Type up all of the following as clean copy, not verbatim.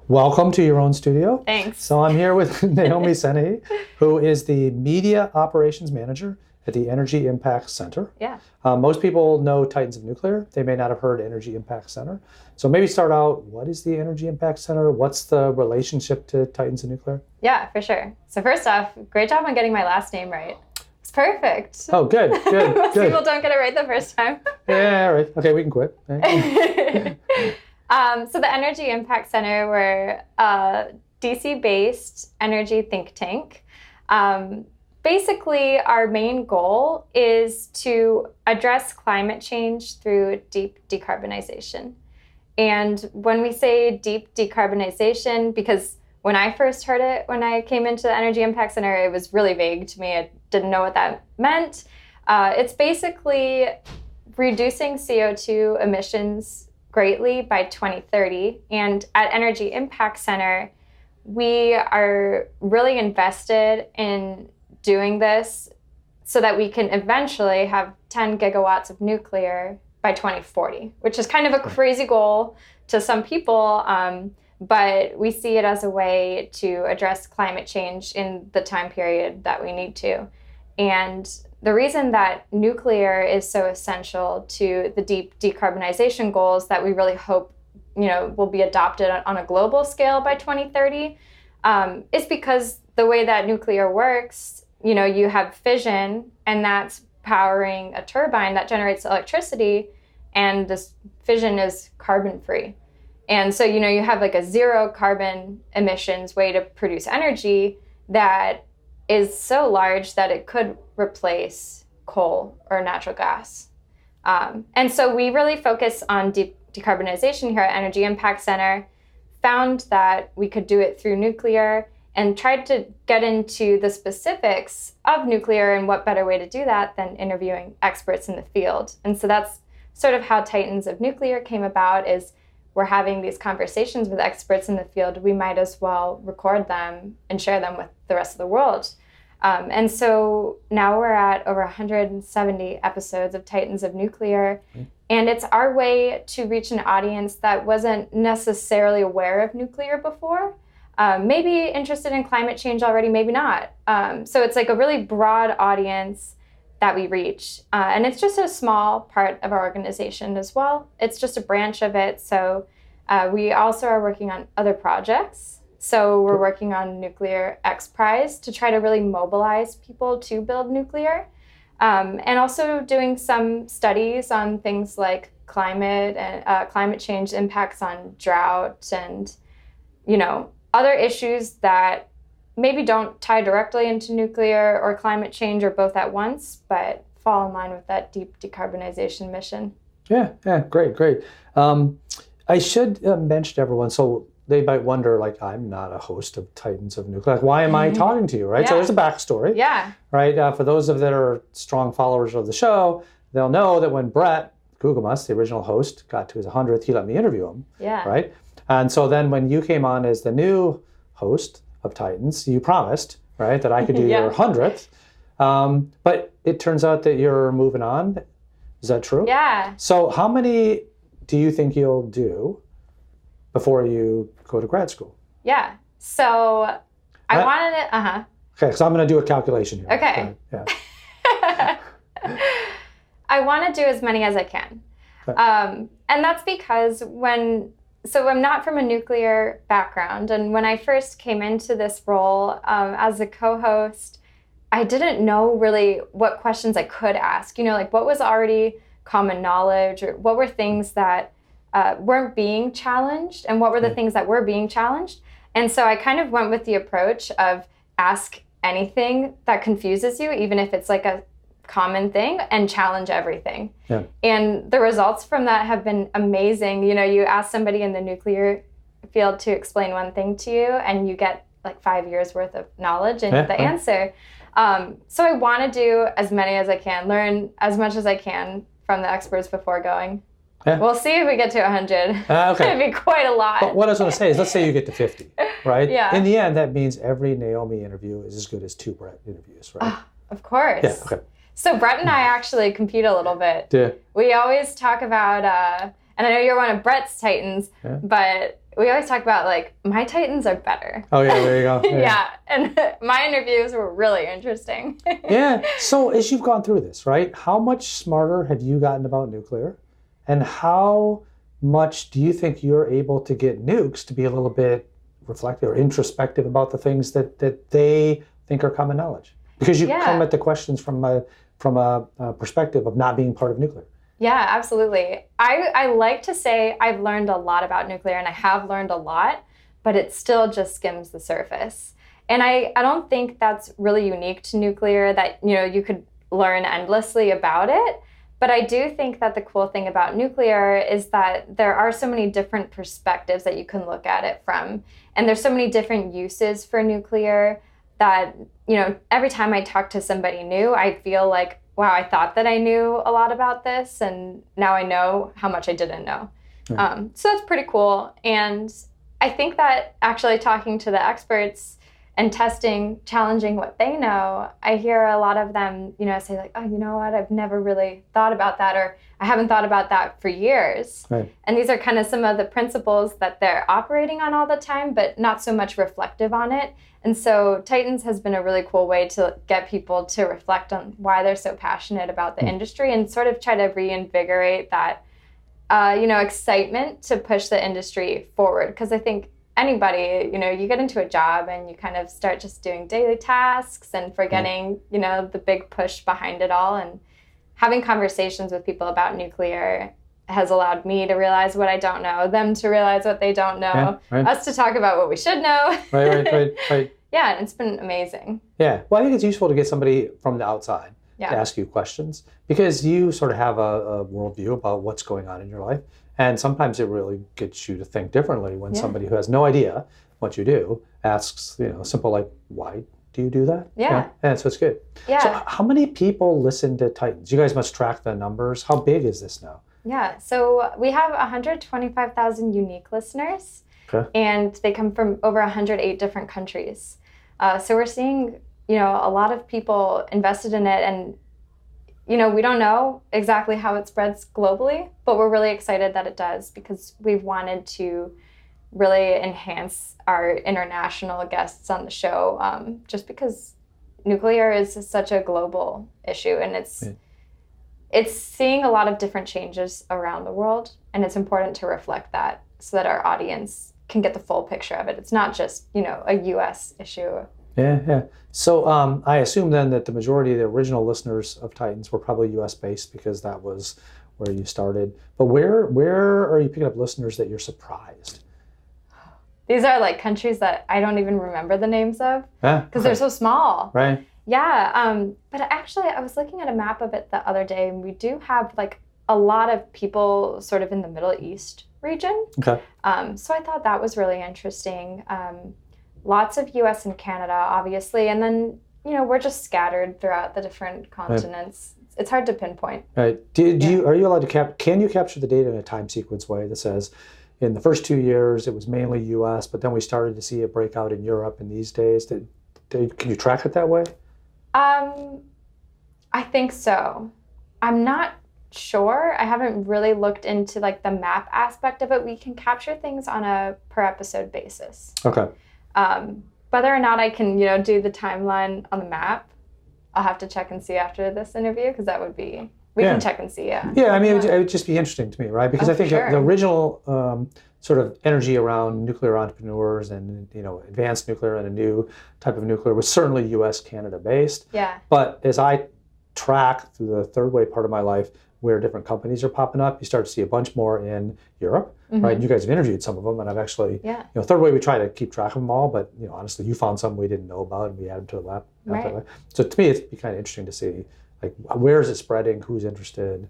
Welcome to your own studio. Thanks. So I'm here with Naomi Senehi, who is the Media Operations Manager at the Energy Impact Center. Yeah. Most people know Titans of Nuclear. They may not have heard Energy Impact Center. So maybe start out, what is the Energy Impact Center? What's the relationship to Titans of Nuclear? Yeah, for sure. So first off, great job on getting my last name right. It's perfect. Oh, good. Most people don't get it right the first time. Yeah, all right. Okay, we can quit. So the Energy Impact Center, we're a DC-based energy think tank. Basically, our main goal is to address climate change through deep decarbonization. And when we say deep decarbonization, because when I first heard it, when I came into the Energy Impact Center, it was really vague to me. I didn't know what that meant. It's basically reducing CO2 emissions greatly by 2030. And at Energy Impact Center, we are really invested in doing this so that we can eventually have 10 gigawatts of nuclear by 2040, which is kind of a crazy goal to some people, but we see it as a way to address climate change in the time period that we need to. And the reason that nuclear is so essential to the deep decarbonization goals that we really hope, will be adopted on a global scale by 2030, is because the way that nuclear works, you have fission, and that's powering a turbine that generates electricity, and this fission is carbon-free. And so, you have like a zero carbon emissions way to produce energy that is so large that it could replace coal or natural gas. And so we really focus on deep decarbonization here at Energy Impact Center, found that we could do it through nuclear, and tried to get into the specifics of nuclear, and what better way to do that than interviewing experts in the field. And so that's sort of how Titans of Nuclear came about, is we're having these conversations with experts in the field. We might as well record them and share them with the rest of the world. And so now we're at over 170 episodes of Titans of Nuclear. And it's our way to reach an audience that wasn't necessarily aware of nuclear before, maybe interested in climate change already, maybe not. So it's like a really broad audience that we reach. And it's just a small part of our organization as well. It's just a branch of it. So we also are working on other projects. So we're working on Nuclear XPrize to try to really mobilize people to build nuclear. And also doing some studies on things like climate and climate change impacts on drought and, other issues that maybe don't tie directly into nuclear or climate change or both at once, but fall in line with that deep decarbonization mission. Yeah, great. I should mention to everyone, so they might wonder, I'm not a host of Titans of Nuclear. Why am I talking to you, right? Yeah. So there's a backstory. Yeah. Right? For those that are strong followers of the show, they'll know that when Brett Gugelmus, the original host, got to his 100th, he let me interview him. Yeah. Right? And so then when you came on as the new host of Titans, you promised, right, that I could do your 100th. But it turns out that you're moving on. Is that true? Yeah. So how many do you think you'll do before you go to grad school? Yeah. So I wanted it. Okay, so I'm going to do a calculation here. Okay. Yeah. I want to do as many as I can. Okay. And that's because I'm not from a nuclear background. And when I first came into this role as a co-host, I didn't know really what questions I could ask. What was already common knowledge, or what were things that weren't being challenged, and what were the things that were being challenged. And so I kind of went with the approach of ask anything that confuses you, even if it's like a common thing, and challenge everything. Yeah. And the results from that have been amazing. You ask somebody in the nuclear field to explain one thing to you, and you get like 5 years worth of knowledge and the answer. So I want to do as many as I can, learn as much as I can from the experts before going. Yeah. We'll see if we get to 100. Okay. It'd be quite a lot. But what I was going to say is, let's say you get to 50, right? Yeah. In the end, that means every Naomi interview is as good as 2 Brett interviews, right? Of course. Yeah, okay. So Brett and I actually compete a little bit. Yeah. We always talk about, and I know you're one of Brett's Titans, but we always talk about like, my Titans are better. Oh yeah, there you go. Yeah, and my interviews were really interesting. Yeah, so as you've gone through this, right, how much smarter have you gotten about nuclear? And how much do you think you're able to get nukes to be a little bit reflective or introspective about the things that they think are common knowledge? Because you come at the questions from a perspective of not being part of nuclear. Yeah, absolutely. I like to say I've learned a lot about nuclear, and I have learned a lot, but it still just skims the surface. And I don't think that's really unique to nuclear, that you could learn endlessly about it. But I do think that the cool thing about nuclear is that there are so many different perspectives that you can look at it from. And there's so many different uses for nuclear that, every time I talk to somebody new, I feel like, wow, I thought that I knew a lot about this, and now I know how much I didn't know. Right. So that's pretty cool. And I think that actually talking to the experts and testing, challenging what they know, I hear a lot of them, say like, oh, you know what, I've never really thought about that, or I haven't thought about that for years. Right. And these are kind of some of the principles that they're operating on all the time, but not so much reflective on it. And so Titans has been a really cool way to get people to reflect on why they're so passionate about the industry, and sort of try to reinvigorate that, excitement to push the industry forward. Because I think anybody, you get into a job and you kind of start just doing daily tasks and forgetting, the big push behind it all. And having conversations with people about nuclear has allowed me to realize what I don't know, them to realize what they don't know, us to talk about what we should know. Right. Yeah, and it's been amazing. Yeah. Well, I think it's useful to get somebody from the outside to ask you questions, because you sort of have a worldview about what's going on in your life. And sometimes it really gets you to think differently when somebody who has no idea what you do asks, simple like, why do you do that? Yeah. And so it's good. Yeah. So how many people listen to Titans? You guys must track the numbers. How big is this now? Yeah. So we have 125,000 unique listeners. Okay. And they come from over 108 different countries. So we're seeing, a lot of people invested in it, and we don't know exactly how it spreads globally, but we're really excited that it does, because we've wanted to really enhance our international guests on the show, just because nuclear is such a global issue, and it's seeing a lot of different changes around the world, and it's important to reflect that so that our audience can get the full picture of it. It's not just, a U.S. issue. Yeah. So I assume then that the majority of the original listeners of Titans were probably U.S. based, because that was where you started. But where are you picking up listeners that you're surprised? These are like countries that I don't even remember the names of, because they're so small. Right. Yeah. But actually, I was looking at a map of it the other day, and we do have like a lot of people sort of in the Middle East region. Okay. So I thought that was really interesting. Lots of U.S. and Canada, obviously, and then we're just scattered throughout the different continents. Right. It's hard to pinpoint. Right. Are you allowed to can you capture the data in a time sequence way that says, in the first 2 years it was mainly U.S., but then we started to see it break out in Europe in these days? Can you track it that way? I think so. I'm not sure. I haven't really looked into like the map aspect of it. We can capture things on a per episode basis. Okay. Whether or not I can, do the timeline on the map, I'll have to check and see after this interview, because that would be, we can check and see, Yeah, I mean, it would just be interesting to me, right? Because I think the original sort of energy around nuclear entrepreneurs and, advanced nuclear and a new type of nuclear was certainly U.S., Canada based. Yeah. But as I track through the third way part of my life, where different companies are popping up, you start to see a bunch more in Europe, right? You guys have interviewed some of them, and I've actually, third way we try to keep track of them all, but honestly, you found some we didn't know about, and we added to the lab. Right. So to me, it'd be kind of interesting to see, like, where is it spreading, who's interested.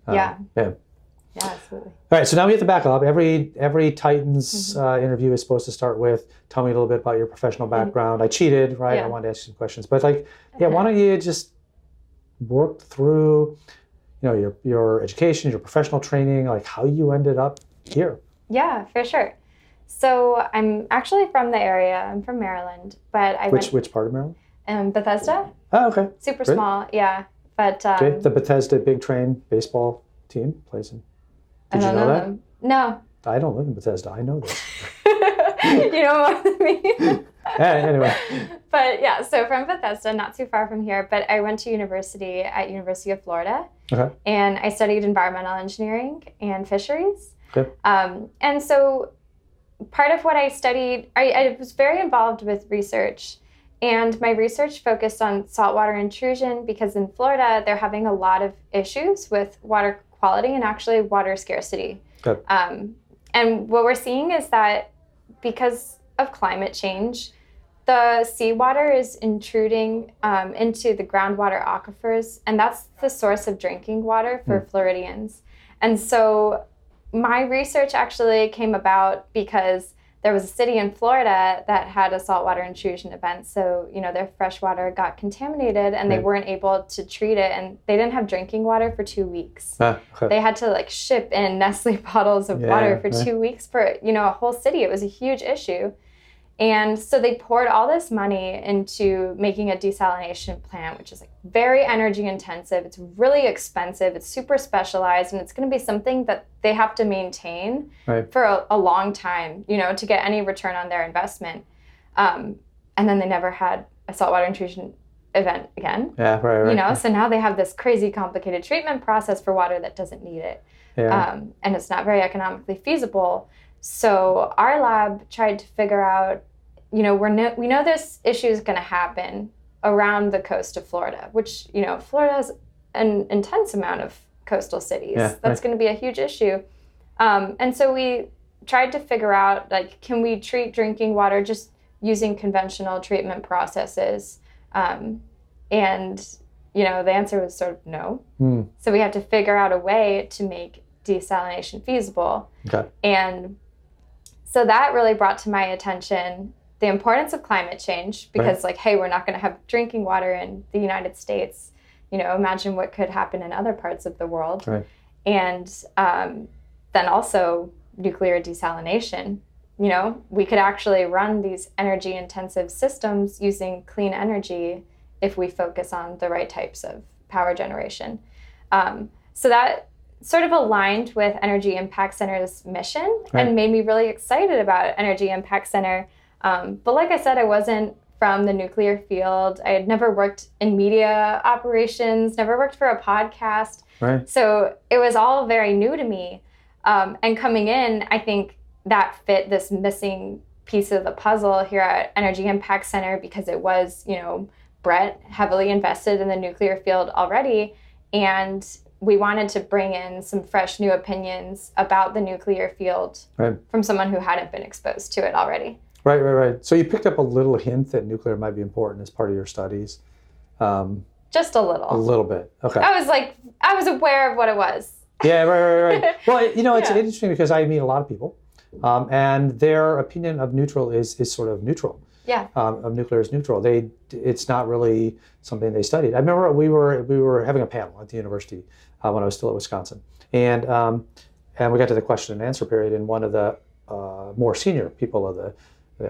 Yeah, absolutely. All right, so now we have to back up. Every Titans interview is supposed to start with, tell me a little bit about your professional background. I cheated, right? I wanted to ask you some questions, but why don't you just work through your education, your professional training, like how you ended up here? Yeah, for sure. So I'm actually from the area. I'm from Maryland, but Which part of Maryland? Bethesda. Oh, okay. Super small, yeah. But okay. The Bethesda Big Train baseball team plays in. Did you know that? No. I don't live in Bethesda. I know this. You know more than me. Anyway. But yeah, so from Bethesda, not too far from here, but I went to university at University of Florida. Okay. And I studied environmental engineering and fisheries. Okay. And so part of what I studied, I was very involved with research. And my research focused on saltwater intrusion because in Florida, they're having a lot of issues with water quality and actually water scarcity. Okay. And what we're seeing is that because of climate change, the seawater is intruding into the groundwater aquifers, and that's the source of drinking water for Floridians. And so my research actually came about because there was a city in Florida that had a saltwater intrusion event. So, their fresh water got contaminated and they weren't able to treat it, and they didn't have drinking water for 2 weeks. Okay. They had to ship in Nestle bottles of water for 2 weeks for, a whole city. It was a huge issue. And so they poured all this money into making a desalination plant, which is very energy intensive. It's really expensive. It's super specialized, and it's going to be something that they have to maintain for a long time, to get any return on their investment. And then they never had a saltwater intrusion event again. Yeah, right. So now they have this crazy complicated treatment process for water that doesn't need it. Yeah. And it's not very economically feasible. So our lab tried to figure out, we know this issue is going to happen around the coast of Florida, which, Florida has an intense amount of coastal cities. Yeah, That's going to be a huge issue. And so we tried to figure out, can we treat drinking water just using conventional treatment processes? And, the answer was sort of no. So we had to figure out a way to make desalination feasible. Okay. And so that really brought to my attention the importance of climate change because, hey, we're not going to have drinking water in the United States. Imagine what could happen in other parts of the world. Right. And then also nuclear desalination. We could actually run these energy-intensive systems using clean energy if we focus on the right types of power generation. So that sort of aligned with Energy Impact Center's mission and made me really excited about Energy Impact Center. But like I said, I wasn't from the nuclear field. I had never worked in media operations, never worked for a podcast. Right. So it was all very new to me. And coming in, I think that fit this missing piece of the puzzle here at Energy Impact Center because it was, Brett heavily invested in the nuclear field already. And we wanted to bring in some fresh new opinions about the nuclear field from someone who hadn't been exposed to it already. Right. So you picked up a little hint that nuclear might be important as part of your studies. Just a little. A little bit. Okay. I was aware of what it was. Yeah, right. Well, it's interesting because I meet a lot of people, and their opinion of neutral is sort of neutral. Yeah. Of nuclear is neutral. It's not really something they studied. I remember we were having a panel at the university when I was still at Wisconsin, and we got to the question and answer period, and one of the more senior people of the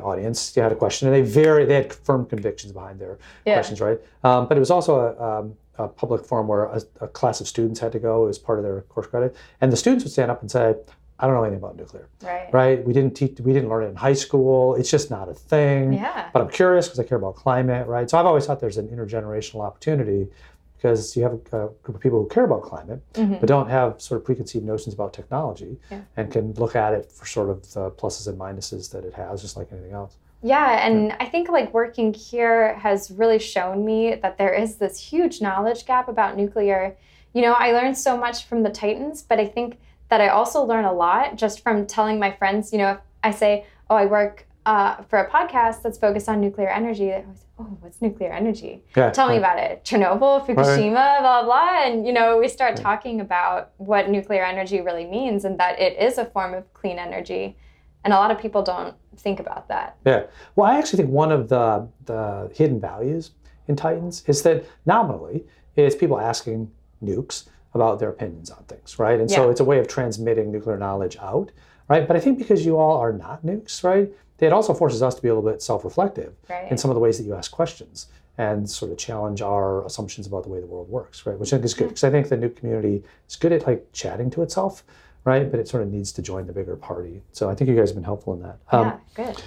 audience had a question, and they had firm convictions behind their questions, right? But it was also a public forum where a class of students had to go as part of their course credit, and the students would stand up and say, "I don't know anything about nuclear." Right? We didn't learn it in high school. It's just not a thing. Yeah. But I'm curious because I care about climate, right? So I've always thought there's an intergenerational opportunity because you have a group of people who care about climate, but don't have sort of preconceived notions about technology and can look at it for sort of the pluses and minuses that it has, just like anything else. Yeah, and I think working here has really shown me that there is this huge knowledge gap about nuclear. I learned so much from the Titans, but I think that I also learn a lot just from telling my friends, if I say, oh, I work for a podcast that's focused on nuclear energy, they always say, oh, what's nuclear energy? Tell me about it. Chernobyl, Fukushima, blah, blah. And, we start talking about what nuclear energy really means and that it is a form of clean energy. And a lot of people don't think about that. Yeah. Well, I actually think one of the hidden values in Titans is that nominally it's people asking nukes about their opinions on things, right? And so it's a way of transmitting nuclear knowledge out, right? But I think because you all are not nukes, right, it also forces us to be a little bit self-reflective in some of the ways that you ask questions and sort of challenge our assumptions about the way the world works, right? Which I think is good because I think the nuke community is good at chatting to itself, right? But it sort of needs to join the bigger party. So I think you guys have been helpful in that. Yeah, good.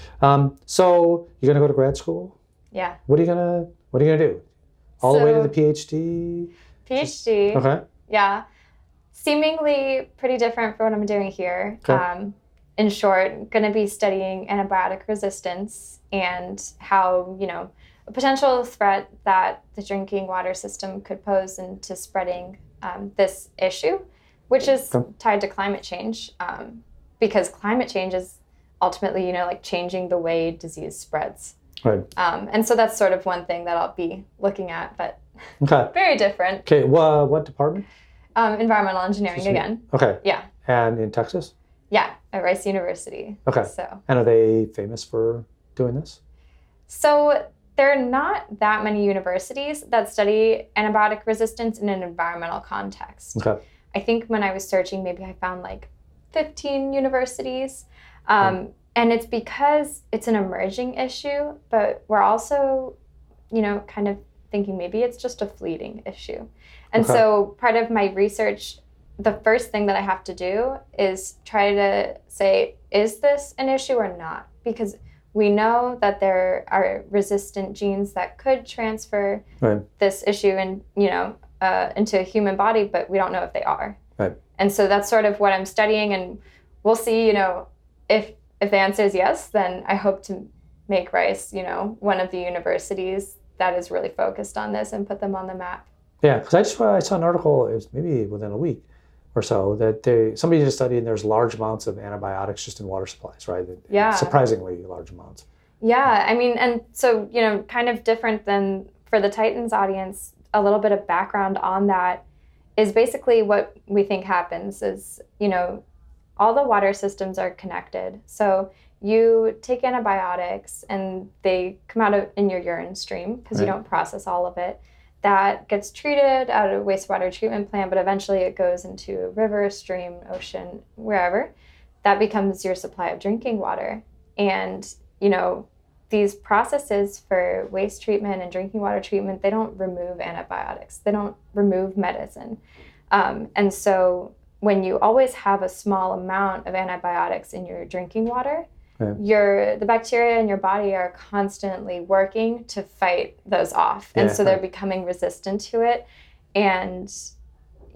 So you're gonna go to grad school? Yeah. What are you gonna do? All the way to the PhD? PhD. Okay. Yeah. Seemingly pretty different from what I'm doing here. Okay. In short, going to be studying antibiotic resistance and how, a potential threat that the drinking water system could pose into spreading this issue, which is tied to climate change, because climate change is ultimately, like changing the way disease spreads. Right. And so that's sort of one thing that I'll be looking at, but very different. Okay. What department? Environmental engineering again. Okay. Yeah. And in Texas? Yeah, at Rice University. Okay. So. And are they famous for doing this? So there are not that many universities that study antibiotic resistance in an environmental context. Okay. I think when I was searching, maybe I found like 15 universities. And it's because it's an emerging issue, but we're also, kind of thinking maybe it's just a fleeting issue. And so part of my research, the first thing that I have to do is try to say, is this an issue or not? Because we know that there are resistant genes that could transfer this issue into a human body, but we don't know if they are. Right. And so that's sort of what I'm studying, and we'll see, if the answer is yes, then I hope to make Rice, one of the universities that is really focused on this and put them on the map. Yeah, because I saw an article, it was maybe within a week or so, that somebody did a study and there's large amounts of antibiotics just in water supplies, right? Yeah. Surprisingly large amounts. Yeah, I mean, and so, kind of different than for the Titans audience, a little bit of background on that is basically what we think happens is, all the water systems are connected. So you take antibiotics and they come out in your urine stream because you don't process all of it. That gets treated at a wastewater treatment plant, but eventually it goes into a river, stream, ocean, wherever. That becomes your supply of drinking water. And, these processes for waste treatment and drinking water treatment, they don't remove antibiotics. They don't remove medicine. And so when you always have a small amount of antibiotics in your drinking water, the bacteria in your body are constantly working to fight those off. And so they're becoming resistant to it. And,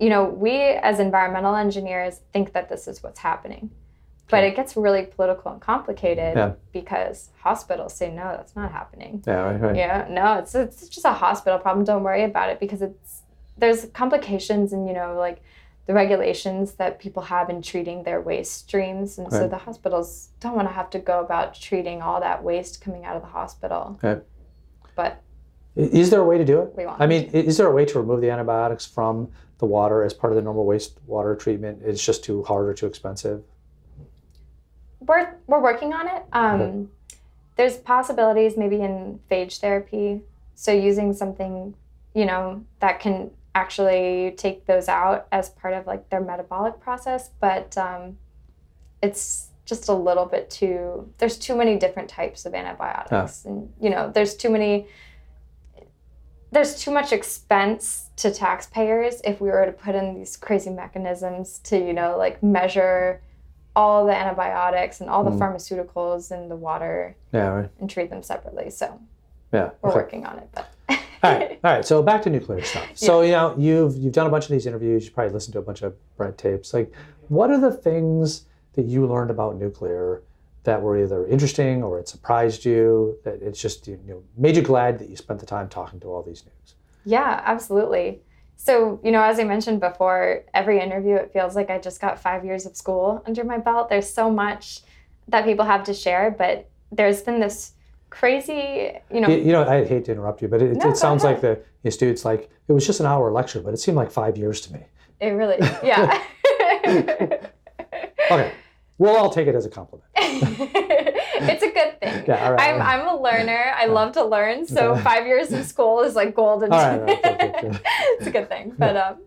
we as environmental engineers think that this is what's happening. But it gets really political and complicated because hospitals say, no, that's not happening. Yeah, right. Yeah, no, it's just a hospital problem. Don't worry about it because there's complications in, like the regulations that people have in treating their waste streams. And so the hospitals don't want to have to go about treating all that waste coming out of the hospital. Okay. But is there a way to do it? I mean, is there a way to remove the antibiotics from the water as part of the normal wastewater treatment? It's just too hard or too expensive? We're working on it. There's possibilities maybe in phage therapy. So using something, that can actually take those out as part of like their metabolic process. But it's just a little bit there's too many different types of antibiotics. And, there's too much expense to taxpayers if we were to put in these crazy mechanisms to, measure all the antibiotics and all the pharmaceuticals in the water and treat them separately. So we're working on it. But all right. So back to nuclear stuff. So, you've done a bunch of these interviews. You probably listened to a bunch of Brent tapes. Like, what are the things that you learned about nuclear that were either interesting or it surprised you, that it's just, made you glad that you spent the time talking to all these news? Yeah, absolutely. So, as I mentioned before, every interview, it feels like I just got 5 years of school under my belt. There's so much that people have to share, but there's been this crazy, I hate to interrupt you, but it sounds like the students, like, it was just an hour lecture, but it seemed like 5 years to me. It really, yeah. Okay. We'll all take it as a compliment. It's a good thing. Yeah, all right. I'm a learner. I love to learn. So 5 years of school is like golden. All right. Good. It's a good thing. But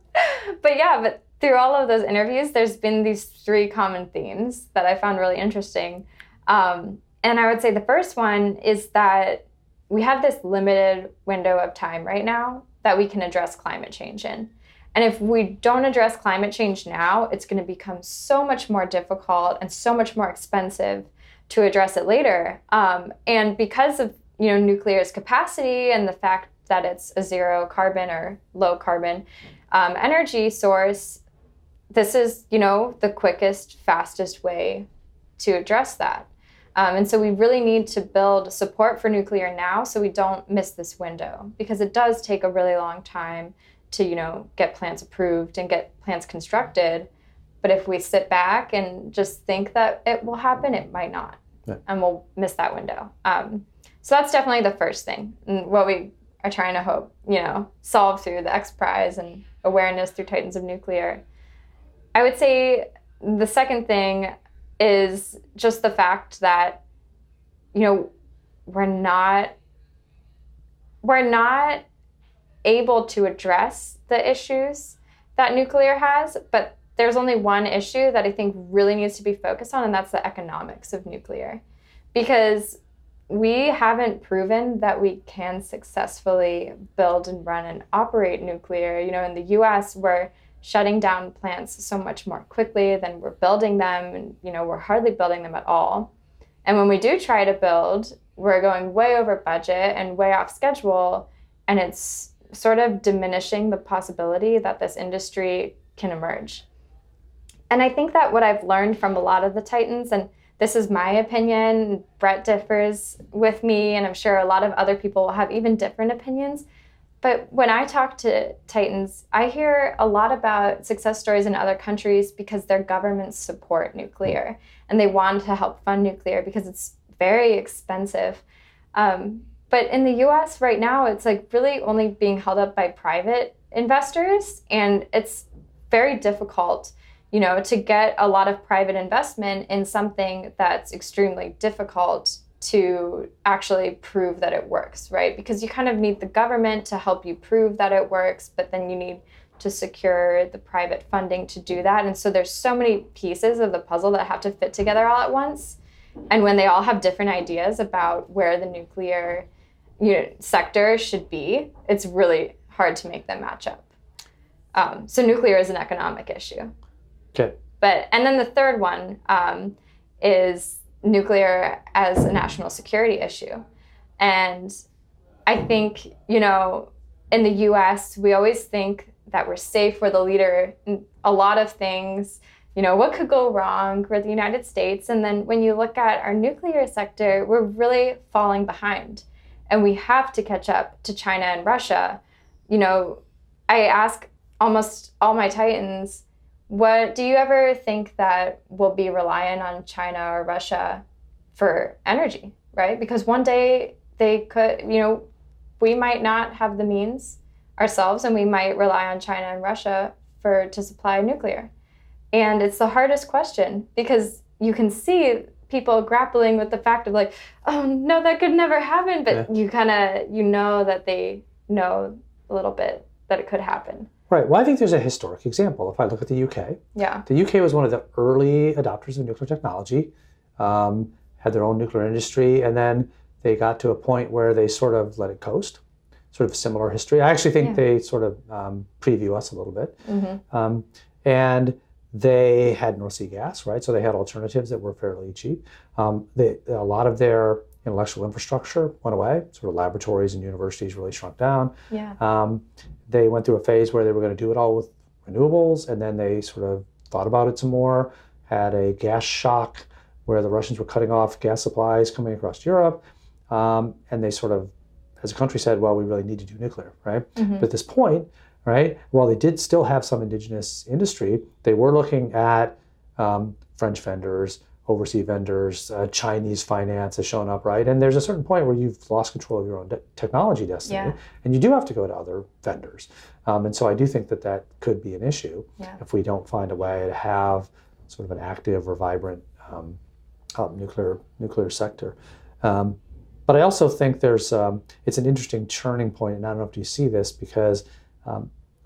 through all of those interviews, there's been these 3 common themes that I found really interesting. And I would say the first one is that we have this limited window of time right now that we can address climate change in. And if we don't address climate change now, it's going to become so much more difficult and so much more expensive to address it later. And because of nuclear's capacity and the fact that it's a zero carbon or low carbon energy source, this is the quickest, fastest way to address that. And so we really need to build support for nuclear now so we don't miss this window, because it does take a really long time to get plants approved and get plants constructed. But if we sit back and just think that it will happen, it might not. Yeah. And we'll miss that window. So that's definitely the first thing, and what we are trying to solve through the XPrize and awareness through Titans of Nuclear. I would say the second thing is just the fact that, we're not able to address the issues that nuclear has, but there's only one issue that I think really needs to be focused on, and that's the economics of nuclear. Because we haven't proven that we can successfully build and run and operate nuclear. In the US, we're shutting down plants so much more quickly than we're building them, and we're hardly building them at all. And when we do try to build, we're going way over budget and way off schedule, and it's sort of diminishing the possibility that this industry can emerge. And I think that what I've learned from a lot of the Titans, and this is my opinion, Brett differs with me, and I'm sure a lot of other people will have even different opinions. But when I talk to Titans, I hear a lot about success stories in other countries because their governments support nuclear and they want to help fund nuclear because it's very expensive. But in the US right now, it's really only being held up by private investors, and it's very difficult to get a lot of private investment in something that's extremely difficult to actually prove that it works, right? Because you kind of need the government to help you prove that it works, but then you need to secure the private funding to do that. And so there's so many pieces of the puzzle that have to fit together all at once. And when they all have different ideas about where the nuclear sector should be, it's really hard to make them match up. So nuclear is an economic issue. Okay. And then the third one is nuclear as a national security issue. And I think, in the US, we always think that we're safe, we're the leader in a lot of things. What could go wrong? We're the United States. And then when you look at our nuclear sector, we're really falling behind. And we have to catch up to China and Russia. I ask almost all my Titans, what do you ever think that we'll be reliant on China or Russia for energy, right? Because one day they could, we might not have the means ourselves, and we might rely on China and Russia to supply nuclear. And it's the hardest question because you can see people grappling with the fact of oh no, that could never happen. But you kind of, that they know a little bit that it could happen. Right. Well, I think there's a historic example. If I look at the UK, the UK was one of the early adopters of nuclear technology, had their own nuclear industry, and then they got to a point where they sort of let it coast, sort of similar history. I actually think they sort of preview us a little bit. Mm-hmm. And they had North Sea gas, right? So they had alternatives that were fairly cheap. A lot of their intellectual infrastructure went away, sort of laboratories and universities really shrunk down. Yeah. They went through a phase where they were going to do it all with renewables, and then they sort of thought about it some more, had a gas shock where the Russians were cutting off gas supplies coming across Europe, and they sort of, as a country, said, well, we really need to do nuclear, right? Mm-hmm. But at this point, right, while they did still have some indigenous industry, they were looking at French vendors, overseas vendors, Chinese finance has shown up, right? And there's a certain point where you've lost control of your own technology destiny, and you do have to go to other vendors. And so I do think that could be an issue if we don't find a way to have sort of an active or vibrant nuclear sector. But I also think it's an interesting turning point, and I don't know if you see this, because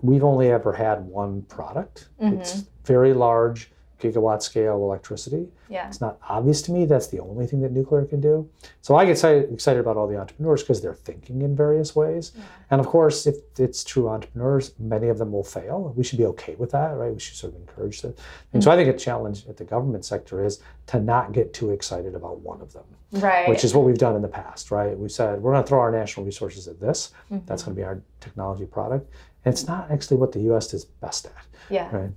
we've only ever had one product. Mm-hmm. It's very large, gigawatt scale electricity. Yeah. It's not obvious to me that's the only thing that nuclear can do. So I get excited about all the entrepreneurs because they're thinking in various ways. Yeah. And of course, if it's true entrepreneurs, many of them will fail. We should be okay with that, right? We should sort of encourage that. And so I think a challenge at the government sector is to not get too excited about one of them. Right. Which is what we've done in the past, right? We said, we're going to throw our national resources at this. That's going to be our technology product. And it's not actually what the U.S. is best at. Yeah. Right?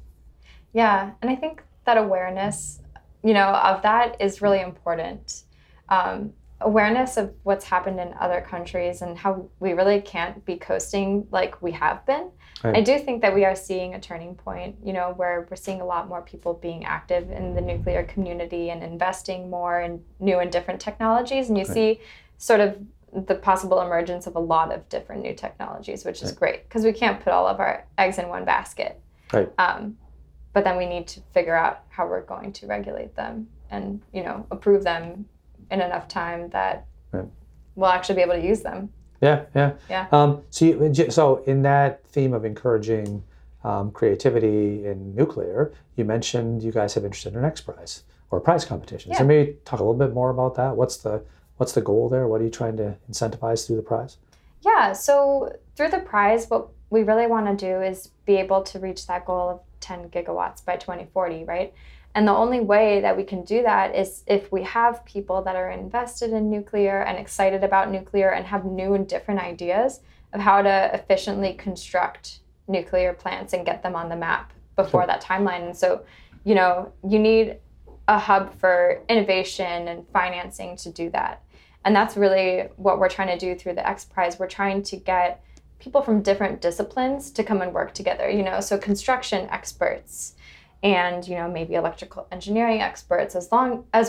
Yeah. And I think that awareness, of that is really important. Awareness of what's happened in other countries and how we really can't be coasting like we have been. Right. I do think that we are seeing a turning point, where we're seeing a lot more people being active in the nuclear community and investing more in new and different technologies. And you see sort of the possible emergence of a lot of different new technologies, which is great because we can't put all of our eggs in one basket. Right. But then we need to figure out how we're going to regulate them and, approve them in enough time that we'll actually be able to use them. Yeah. So in that theme of encouraging creativity in nuclear, you mentioned you guys have interest in an XPrize or a prize competition. Yeah. So maybe talk a little bit more about that. What's the goal there? What are you trying to incentivize through the prize? Yeah, so through the prize, what we really want to do is be able to reach that goal of 10 gigawatts by 2040, right? And the only way that we can do that is if we have people that are invested in nuclear and excited about nuclear and have new and different ideas of how to efficiently construct nuclear plants and get them on the map before that timeline. And so, you need a hub for innovation and financing to do that. And that's really what we're trying to do through the XPrize. We're trying to get people from different disciplines to come and work together, so construction experts, and maybe electrical engineering experts as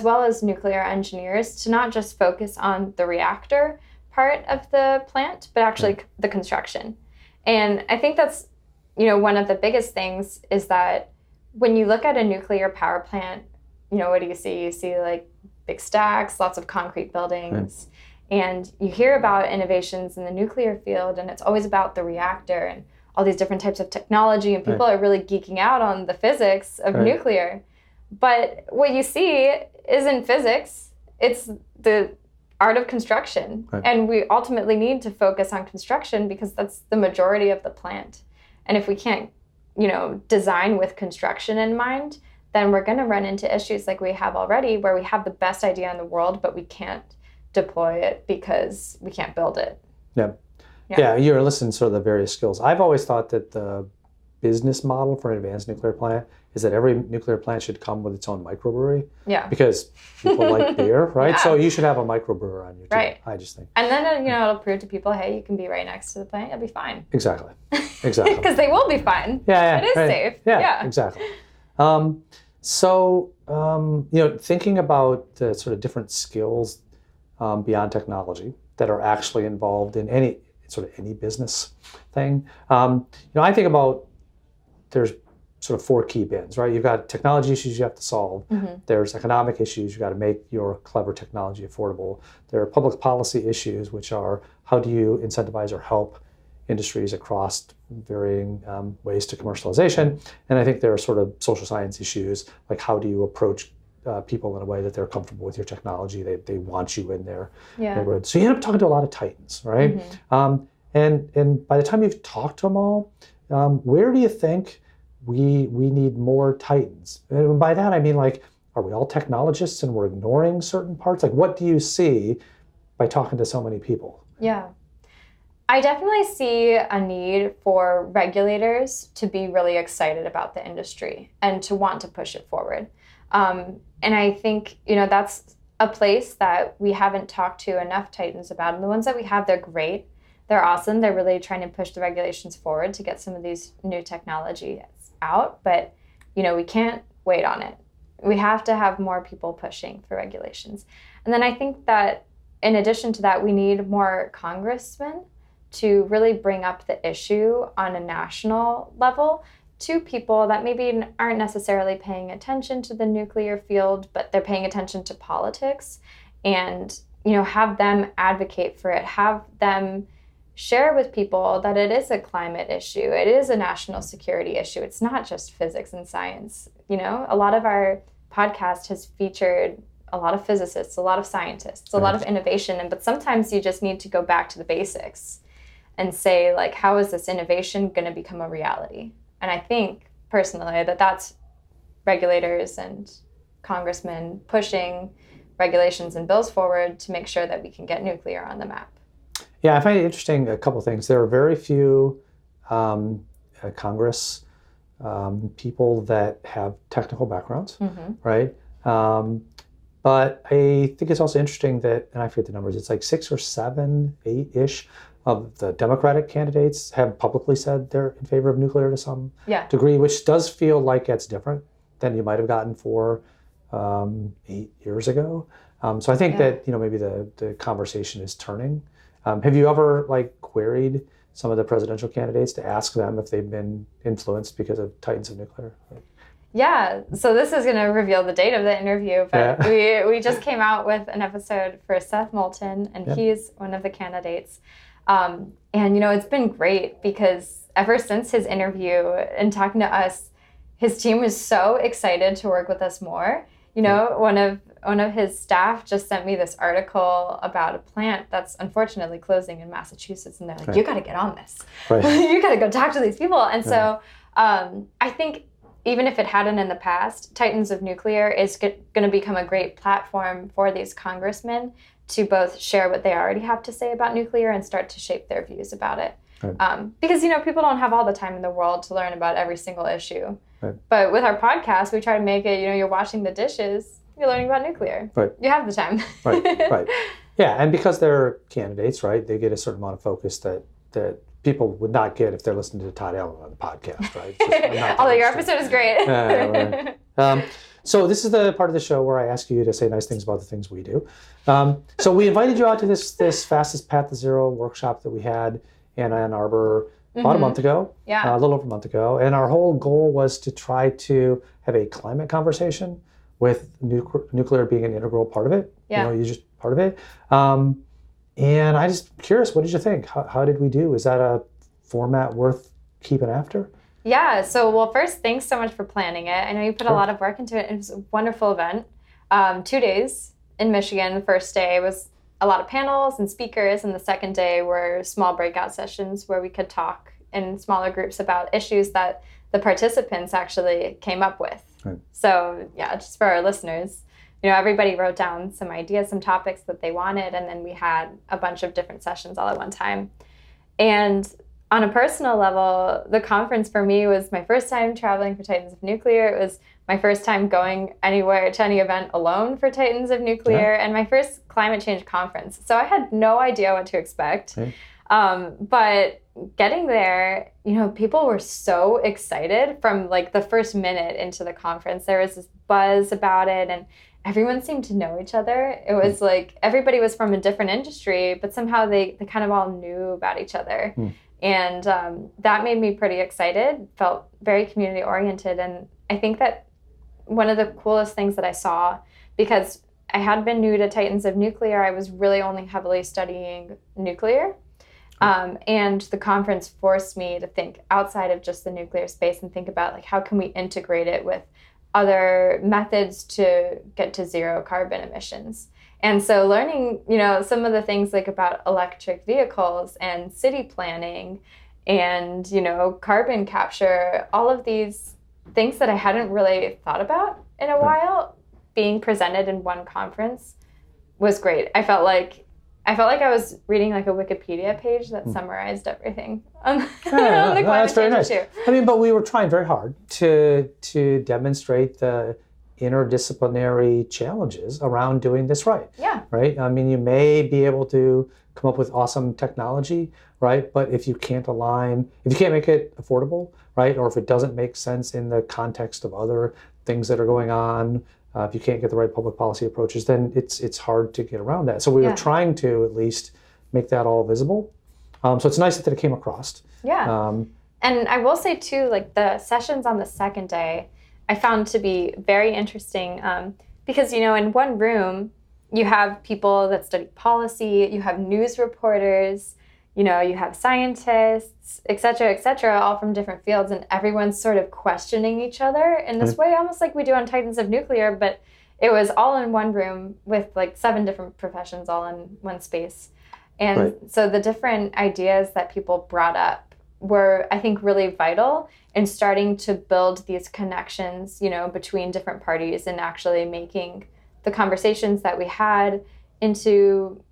well as nuclear engineers to not just focus on the reactor part of the plant, but actually the construction. And I think that's one of the biggest things is that when you look at a nuclear power plant, what do you see? You see like big stacks, lots of concrete buildings, and you hear about innovations in the nuclear field, and it's always about the reactor and all these different types of technology, and people are really geeking out on the physics of nuclear. But what you see isn't physics, it's the art of construction. And we ultimately need to focus on construction because that's the majority of the plant. And if we can't, design with construction in mind, then we're going to run into issues like we have already where we have the best idea in the world, but we can't deploy it because we can't build it. Yeah, you're listing sort of the various skills. I've always thought that the business model for an advanced nuclear plant is that every nuclear plant should come with its own microbrewery. Yeah. Because people like beer, right? Yeah. So you should have a microbrewer on your team, I just think. And then, it'll prove to people, hey, you can be right next to the plant. You'll be fine. Exactly. Because they will be fine. Yeah. It is safe. Yeah, exactly. Thinking about the sort of different skills beyond technology that are actually involved in any business thing. I think about there's sort of four key bins, right? You've got technology issues you have to solve. There's economic issues. You've got to make your clever technology affordable. There are public policy issues, which are how do you incentivize or help industries across varying ways to commercialization. And I think there are sort of social science issues, like how do you approach people in a way that they're comfortable with your technology, they want you in their neighborhood. So you end up talking to a lot of titans, right? And by the time you've talked to them all, where do you think we need more titans? And by that I mean, like, are we all technologists and we're ignoring certain parts? Like, what do you see by talking to so many people? Yeah. I definitely see a need for regulators to be really excited about the industry and to want to push it forward. And I think, that's a place that we haven't talked to enough titans about. And the ones that we have, they're great. They're awesome. They're really trying to push the regulations forward to get some of these new technologies out. But, we can't wait on it. We have to have more people pushing for regulations. And then I think that in addition to that, we need more congressmen to really bring up the issue on a national level to people that maybe aren't necessarily paying attention to the nuclear field, but they're paying attention to politics, and have them advocate for it, have them share with people that it is a climate issue. It is a national security issue. It's not just physics and science. You know, a lot of our podcast has featured a lot of physicists, a lot of scientists, a lot of innovation. But sometimes you just need to go back to the basics and say, like, how is this innovation going to become a reality? And I think personally that's regulators and congressmen pushing regulations and bills forward to make sure that we can get nuclear on the map. Yeah, I find it interesting, a couple things. There are very few Congress people that have technical backgrounds, right? But I think it's also interesting that, and I forget the numbers, it's like 6 or 7, 8-ish of the Democratic candidates have publicly said they're in favor of nuclear to some degree, which does feel like it's different than you might have gotten 8 years ago. So I think that, maybe the conversation is turning. Have you ever queried some of the presidential candidates to ask them if they've been influenced because of Titans of Nuclear? Yeah, so this is going to reveal the date of the interview, but we just came out with an episode for Seth Moulton, and he's one of the candidates. And, it's been great because ever since his interview and talking to us, his team was so excited to work with us more. One of his staff just sent me this article about a plant that's unfortunately closing in Massachusetts, and they're like, you got to get on this. You got to go talk to these people. And so I think even if it hadn't in the past, Titans of Nuclear is going to become a great platform for these congressmen to both share what they already have to say about nuclear and start to shape their views about it. Because, people don't have all the time in the world to learn about every single issue. But with our podcast, we try to make it, you're washing the dishes, you're learning about nuclear. You have the time. Right. Yeah, and because they're candidates, right, they get a certain amount of focus that people would not get if they're listening to Todd Allen on the podcast, right? Although your episode is great. Right. So this is the part of the show where I ask you to say nice things about the things we do. So we invited you out to this Fastest Path to Zero workshop that we had in Ann Arbor about a month ago, a little over a month ago. And our whole goal was to try to have a climate conversation with nuclear being an integral part of it. You're just part of it. And I just curious, what did you think? How did we do? Is that a format worth keeping after? Yeah. So, first, thanks so much for planning it. I know you put a lot of work into it. It was a wonderful event. 2 days in Michigan. The first day was a lot of panels and speakers, and the second day were small breakout sessions where we could talk in smaller groups about issues that the participants actually came up with. So, just for our listeners, everybody wrote down some ideas, some topics that they wanted, and then we had a bunch of different sessions all at one time. And on a personal level, the conference for me was my first time traveling for Titans of Nuclear. It was my first time going anywhere to any event alone for Titans of Nuclear, and my first climate change conference. So I had no idea what to expect. But getting there, people were so excited from the first minute into the conference. There was this buzz about it, and everyone seemed to know each other. It was like everybody was from a different industry, but somehow they kind of all knew about each other. And that made me pretty excited, felt very community oriented. And I think that one of the coolest things that I saw, because I had been new to Titans of Nuclear, I was really only heavily studying nuclear. And the conference forced me to think outside of just the nuclear space and think about how can we integrate it with other methods to get to zero carbon emissions. And so learning, some of the things about electric vehicles and city planning and, carbon capture, all of these things that I hadn't really thought about in a while, being presented in one conference was great. I felt like I was reading a Wikipedia page that summarized everything on the climate change issue. But we were trying very hard to demonstrate the interdisciplinary challenges around doing this right. Right? You may be able to come up with awesome technology, right? But if you can't make it affordable, right? Or if it doesn't make sense in the context of other things that are going on, if you can't get the right public policy approaches, then it's hard to get around that. So we were trying to at least make that all visible. So it's nice that it came across. And I will say too, the sessions on the second day, I found to be very interesting because, in one room, you have people that study policy, you have news reporters, you have scientists, et cetera, all from different fields, and everyone's sort of questioning each other in this way, almost like we do on Titans of Nuclear, but it was all in one room with like 7 different professions all in one space. And so the different ideas that people brought up were, I think, really vital in starting to build these connections, between different parties and actually making the conversations that we had into,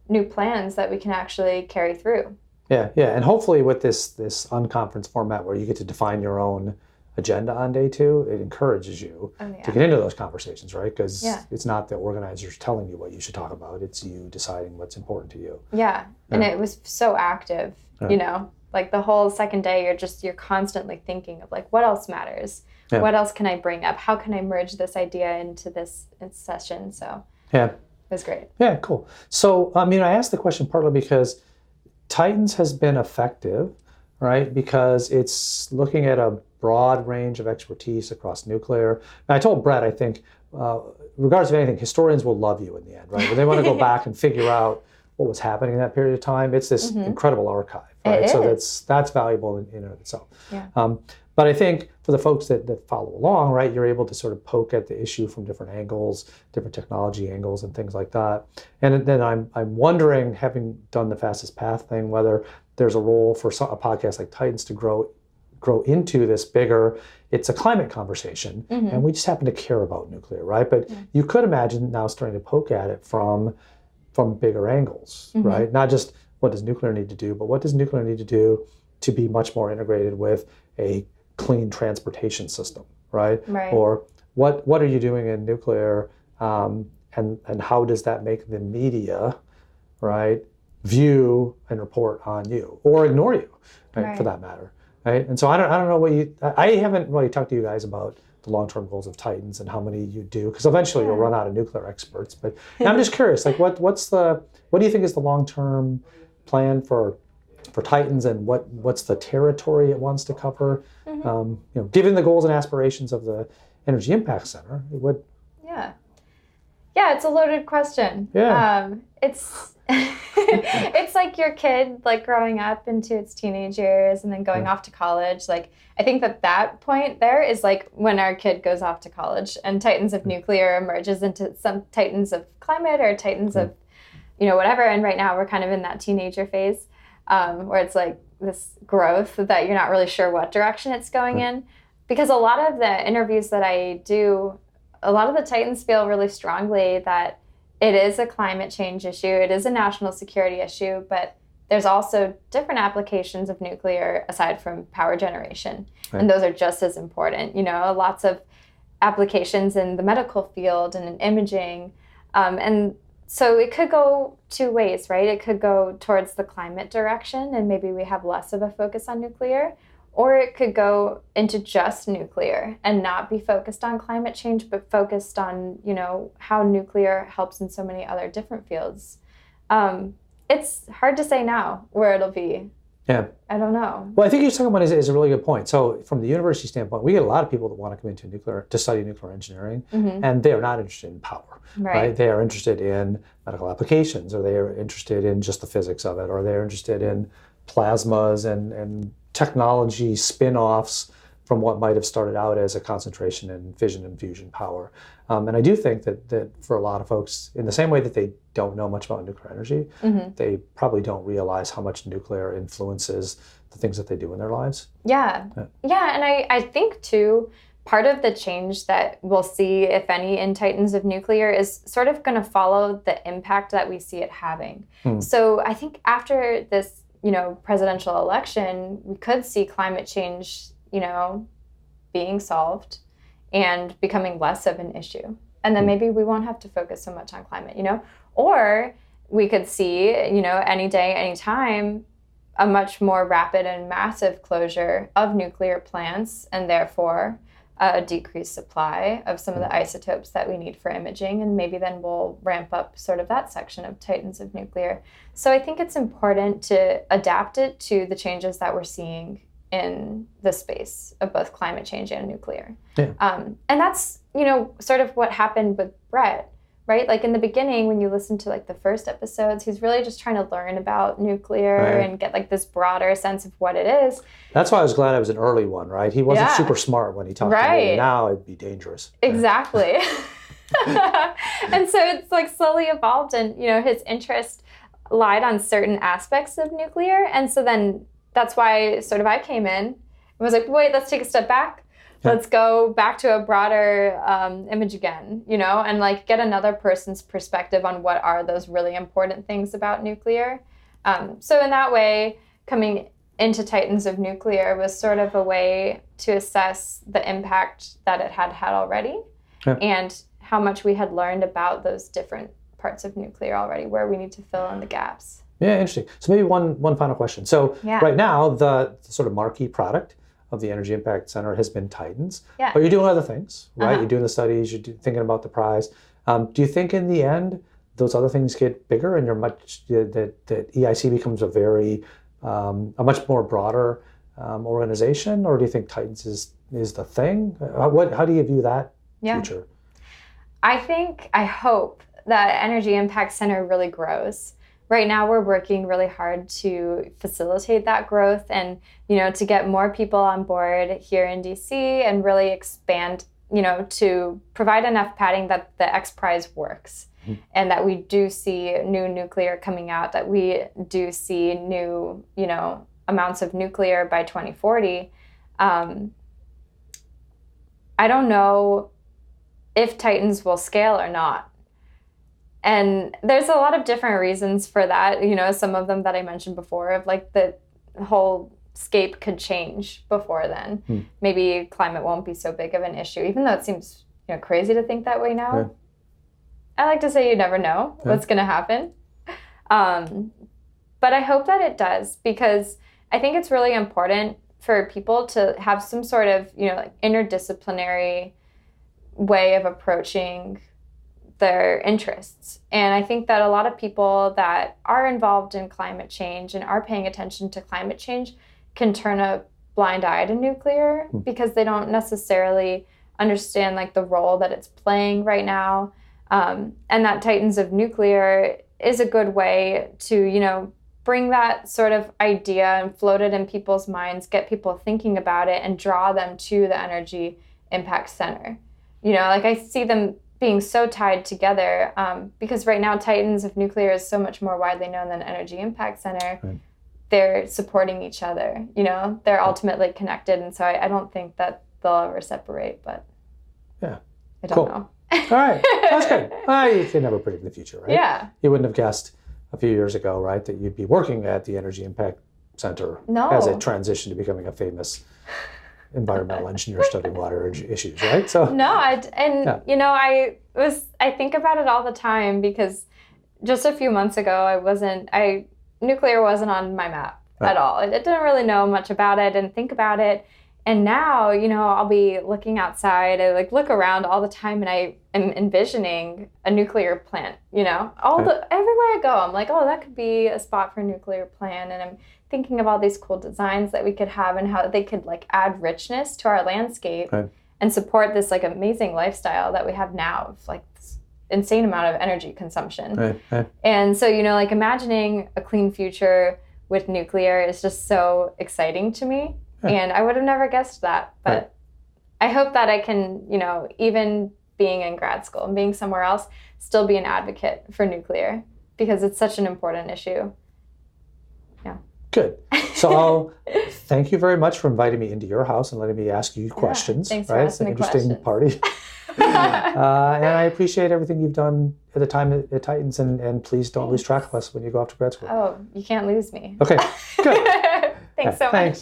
new plans that we can actually carry through. Yeah. And hopefully with this unconference format where you get to define your own agenda on day 2, it encourages you to get into those conversations, right? Because it's not the organizers telling you what you should talk about, it's you deciding what's important to you. Yeah. And it was so active, like the whole second day, you're constantly thinking of like, what else matters? Yeah. What else can I bring up? How can I merge this idea into this session? So it was great. Yeah, cool. So, I asked the question partly because Titans has been effective, right? Because it's looking at a broad range of expertise across nuclear. And I told Brett, I think, regardless of anything, historians will love you in the end, right? When they want to go back and figure out what was happening in that period of time, it's this incredible archive, right? So that's valuable in and of itself. Yeah. But I think for the folks that follow along, right, you're able to sort of poke at the issue from different angles, different technology angles and things like that. And then I'm wondering, having done the fastest path thing, whether there's a role for a podcast like Titans to grow into this bigger, it's a climate conversation, and we just happen to care about nuclear, right? But you could imagine now starting to poke at it from bigger angles, right? Not just what does nuclear need to do, but what does nuclear need to do to be much more integrated with a clean transportation system, right? Or what are you doing in nuclear, and how does that make the media, right, view and report on you or ignore you, right, for that matter, right? And so I don't know I haven't really talked to you guys about the long-term goals of Titans and how many you do, because eventually you'll run out of nuclear experts. But I'm just curious, like what do you think is the long-term plan for Titans, and what's the territory it wants to cover? Given the goals and aspirations of the Energy Impact Center, it's a loaded question. It's it's like your kid, like growing up into its teenage years and then going off to college. Like, I think that point there is like when our kid goes off to college and Titans of Nuclear emerges into some Titans of Climate or Titans of, whatever. And right now we're kind of in that teenager phase where it's like this growth that you're not really sure what direction it's going in. Because a lot of the interviews that I do, a lot of the Titans feel really strongly that it is a climate change issue, it is a national security issue, but there's also different applications of nuclear aside from power generation. And those are just as important. Lots of applications in the medical field and in imaging. And so it could go 2 ways, right? It could go towards the climate direction and maybe we have less of a focus on nuclear, or it could go into just nuclear and not be focused on climate change, but focused on, how nuclear helps in so many other different fields. It's hard to say now where it'll be. Yeah. I don't know. Well, I think you're talking about is a really good point. So from the university standpoint, we get a lot of people that want to come into nuclear to study nuclear engineering, and they are not interested in power, right? They are interested in medical applications, or they are interested in just the physics of it, or they're interested in plasmas and technology spin-offs from what might have started out as a concentration in fission and fusion power. And I do think that for a lot of folks, in the same way that they don't know much about nuclear energy, they probably don't realize how much nuclear influences the things that they do in their lives. Yeah, and I think, too, part of the change that we'll see, if any, in Titans of Nuclear is sort of going to follow the impact that we see it having. So I think after this, presidential election, we could see climate change, being solved and becoming less of an issue. And then maybe we won't have to focus so much on climate, or we could see, any day, any time, a much more rapid and massive closure of nuclear plants, and therefore a decreased supply of some of the isotopes that we need for imaging. And maybe then we'll ramp up sort of that section of Titans of Nuclear. So I think it's important to adapt it to the changes that we're seeing in the space of both climate change and nuclear. And that's, sort of what happened with Brett, right? Like in the beginning, when you listen to like the first episodes, he's really just trying to learn about nuclear and get like this broader sense of what it is. That's why I was glad I was an early one, right? He wasn't super smart when he talked to me. Now it'd be dangerous. Exactly. And so it's like slowly evolved, and his interest lied on certain aspects of nuclear. And so then that's why sort of I came in and was like, wait, let's take a step back. Let's go back to a broader image again, and like get another person's perspective on what are those really important things about nuclear. So in that way, coming into Titans of Nuclear was sort of a way to assess the impact that it had already and how much we had learned about those different parts of nuclear already, where we need to fill in the gaps. Yeah, interesting. So maybe one final question. So right now, the sort of marquee product of the Energy Impact Center has been Titans, but you're doing other things, right? You're doing the studies, you're thinking about the prize. Do you think in the end those other things get bigger and that EIC becomes a much more broader organization, or do you think Titans is the thing? How do you view that future? I hope that Energy Impact Center really grows. Right now, we're working really hard to facilitate that growth and, to get more people on board here in DC and really expand, to provide enough padding that the XPrize works and that we do see new nuclear coming out, that we do see new, amounts of nuclear by 2040. I don't know if Titans will scale or not. And there's a lot of different reasons for that. Some of them that I mentioned before, of like the whole scape could change before then. Maybe climate won't be so big of an issue, even though it seems crazy to think that way now. Right. I like to say you never know what's going to happen. But I hope that it does, because I think it's really important for people to have some sort of, like interdisciplinary way of approaching their interests. And I think that a lot of people that are involved in climate change and are paying attention to climate change can turn a blind eye to nuclear because they don't necessarily understand like the role that it's playing right now. And that Titans of Nuclear is a good way to, bring that sort of idea and float it in people's minds, get people thinking about it, and draw them to the Energy Impact Center. Like I see them being so tied together because right now Titans of Nuclear is so much more widely known than Energy Impact Center. Right. They're supporting each other, they're ultimately connected. And so I don't think that they'll ever separate, but I don't know. All right, that's good. You can never predict the future, right? Yeah. You wouldn't have guessed a few years ago, right, that you'd be working at the Energy Impact Center as it transitioned to becoming a famous environmental engineer studying water issues, right? So I think about it all the time, because just a few months ago nuclear wasn't on my map at all. I didn't really know much about it and think about it. And now, I'll be looking outside, I look around all the time, and I am envisioning a nuclear plant, everywhere I go, I'm like, oh, that could be a spot for a nuclear plant. And I'm thinking of all these cool designs that we could have and how they could add richness to our landscape and support this amazing lifestyle that we have now of this insane amount of energy consumption. And so, imagining a clean future with nuclear is just so exciting to me. And I would have never guessed that. But I hope that I can, even being in grad school and being somewhere else, still be an advocate for nuclear, because it's such an important issue. Yeah. Good. So thank you very much for inviting me into your house and letting me ask you questions. Thanks for asking It's an interesting party. And I appreciate everything you've done at the time at Titans, and please don't lose track of us when you go off to grad school. Oh, you can't lose me. Okay, good. Thanks so much.